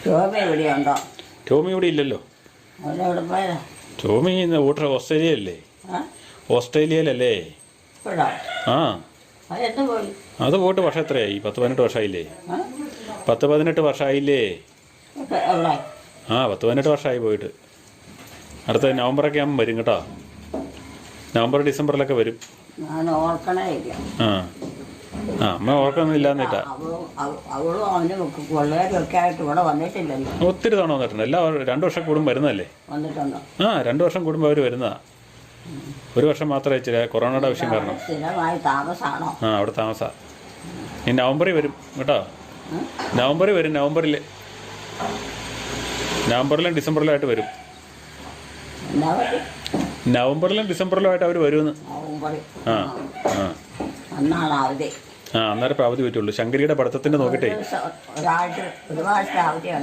ടോമി ഇവിടെയുണ്ടോ? ടോമി ഇവിടെ ഇല്ലല്ലോ. അവനെവിടെ പോയതാ? ടോമി ഓസ്ട്രേലിയയിലല്ലേ? ഓസ്ട്രേലിയയിലല്ലേ? ആ, അതെന്ന് പോയി? അത് പോയിട്ട് വർഷം എത്രയായി? 10-18 വർഷമായില്ലേ? 10-18 വർഷമായില്ലേ? എവിടെ? ആ, 10-18 വർഷമായി പോയിട്ട്. അടുത്ത നവംബറൊക്കെ ആകുമ്പോൾ വരും കേട്ടോ. നവംബർ ഡിസംബറിലൊക്കെ വരും. ഞാൻ ഓർക്കണേ ഇല്ല. ആ ആ, അമ്മ ഓർക്കൊന്നുമില്ലാന്നിട്ടാ. അവളും അവനും പിള്ളേരൊക്കെ ആയിട്ട് ഇവിടെ വന്നിട്ടില്ലല്ലോ. ഒത്തിരി തവണ വന്നിട്ടുണ്ട്. എല്ലാ 2 വർഷം കൂടുമ്പോൾ വരുന്നതല്ലേ? വന്നിട്ടുണ്ടോ? ആ, 2 വർഷം കൂടുമ്പോൾ അവർ വരുന്നതാ. ഒരു വർഷം മാത്രമേ ഇച്ചിരി കൊറോണയുടെ ആവശ്യം കാരണം. സ്ഥിരമായി താമസമാണോ? ആ, അവിടെ താമസാ. ഈ നവംബറിൽ വരും കേട്ടോ. നവംബറിൽ വരും. നവംബറിലും ഡിസംബറിലായിട്ട് വരും. നവംബറിലും ഡിസംബറിലുമായിട്ട് അവർ വരുമെന്ന്. ആ ആ, അന്നാണ് അവധി. ആ, അന്നേരം ഇപ്പോൾ അവധി പറ്റുള്ളൂ. ശങ്കരിയുടെ പഠിത്തത്തിൻ്റെ നോക്കിയിട്ടേ ഒരാഴ്ച ഒരു മാസത്തെ അവധിയാണ്.